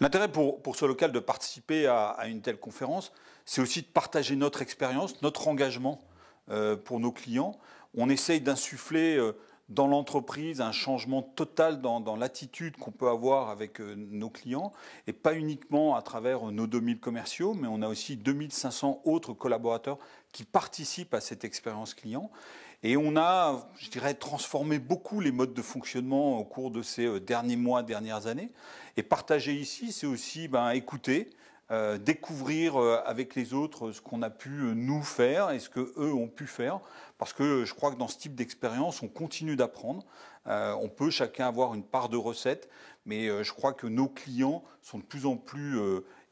L'intérêt pour ce local de participer à une telle conférence, c'est aussi de partager notre expérience, notre engagement pour nos clients. On essaye d'insuffler dans l'entreprise un changement total dans l'attitude qu'on peut avoir avec nos clients, et pas uniquement à travers nos 2000 commerciaux, mais on a aussi 2500 autres collaborateurs qui participent à cette expérience client. Et on a, je dirais, transformé beaucoup les modes de fonctionnement au cours de ces derniers mois, dernières années. Et partager ici, c'est aussi écouter, découvrir avec les autres ce qu'on a pu nous faire et ce qu'eux ont pu faire. Parce que je crois que dans ce type d'expérience, on continue d'apprendre. On peut chacun avoir une part de recette, mais je crois que nos clients sont de plus en plus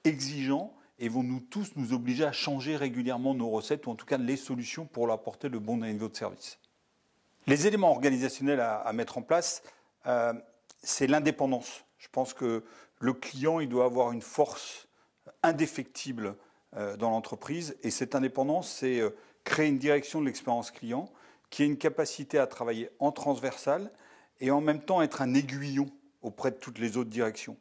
exigeants et vont tous nous obliger à changer régulièrement nos recettes, ou en tout cas les solutions pour leur apporter le bon niveau de service. Les éléments organisationnels à mettre en place, c'est l'indépendance. Je pense que le client, il doit avoir une force indéfectible dans l'entreprise, et cette indépendance, c'est créer une direction de l'expérience client qui ait une capacité à travailler en transversal et en même temps être un aiguillon auprès de toutes les autres directions.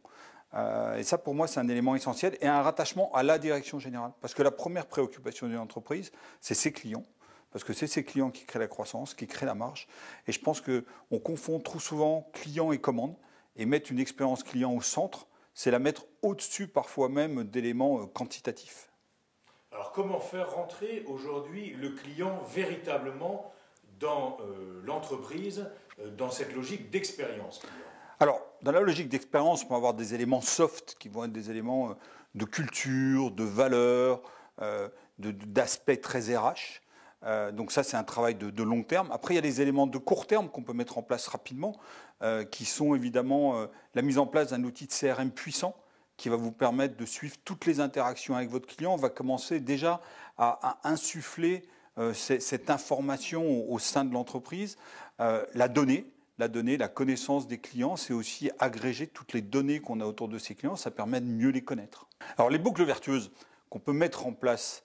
Et ça, pour moi, c'est un élément essentiel, et un rattachement à la direction générale. Parce que la première préoccupation d'une entreprise, c'est ses clients. Parce que c'est ces clients qui créent la croissance, qui créent la marge. Et je pense qu'on confond trop souvent client et commande. Et mettre une expérience client au centre, c'est la mettre au-dessus parfois même d'éléments quantitatifs. Alors comment faire rentrer aujourd'hui le client véritablement dans l'entreprise, dans cette logique d'expérience client ? Alors, dans la logique d'expérience, on va avoir des éléments soft qui vont être des éléments de culture, de valeur, d'aspect très RH. Donc ça, c'est un travail de long terme. Après, il y a des éléments de court terme qu'on peut mettre en place rapidement, qui sont évidemment la mise en place d'un outil de CRM puissant qui va vous permettre de suivre toutes les interactions avec votre client. On va commencer déjà à insuffler cette information au sein de l'entreprise. La donnée, la connaissance des clients, c'est aussi agréger toutes les données qu'on a autour de ces clients. Ça permet de mieux les connaître. Alors les boucles vertueuses qu'on peut mettre en place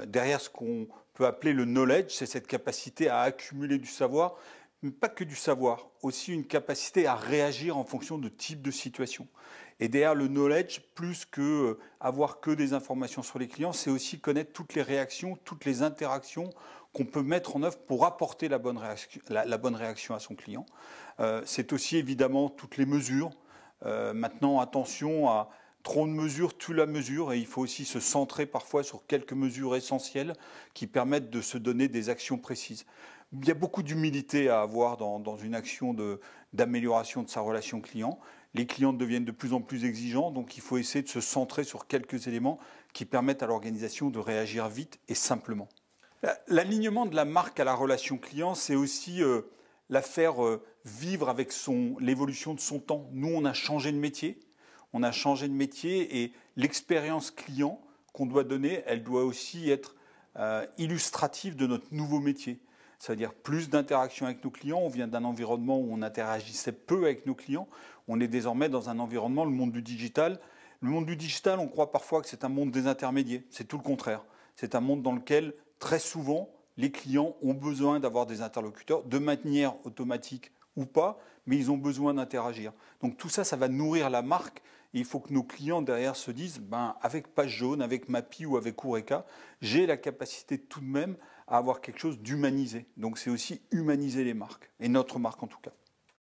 derrière ce qu'on peut appeler le knowledge, c'est cette capacité à accumuler du savoir, mais pas que du savoir, aussi une capacité à réagir en fonction de type de situation. Et derrière le knowledge, plus que avoir que des informations sur les clients, c'est aussi connaître toutes les réactions, toutes les interactions qu'on peut mettre en œuvre pour apporter la bonne réaction à son client. C'est aussi évidemment toutes les mesures. Maintenant, attention à trop de mesures tue la mesure, et il faut aussi se centrer parfois sur quelques mesures essentielles qui permettent de se donner des actions précises. Il y a beaucoup d'humilité à avoir dans une action d'amélioration de sa relation client. Les clients deviennent de plus en plus exigeants, donc il faut essayer de se centrer sur quelques éléments qui permettent à l'organisation de réagir vite et simplement. L'alignement de la marque à la relation client, c'est aussi la faire vivre avec l'évolution de son temps. Nous, on a changé de métier. Et l'expérience client qu'on doit donner, elle doit aussi être illustrative de notre nouveau métier. C'est-à-dire plus d'interactions avec nos clients. On vient d'un environnement où on interagissait peu avec nos clients. On est désormais dans un environnement, le monde du digital. Le monde du digital, on croit parfois que c'est un monde des intermédiaires. C'est tout le contraire. C'est un monde dans lequel, très souvent, les clients ont besoin d'avoir des interlocuteurs de manière automatique ou pas, mais ils ont besoin d'interagir. Donc tout ça, ça va nourrir la marque. Et il faut que nos clients derrière se disent, avec Page Jaune, avec Mappy ou avec Horeca, j'ai la capacité tout de même à avoir quelque chose d'humanisé. Donc c'est aussi humaniser les marques, et notre marque en tout cas.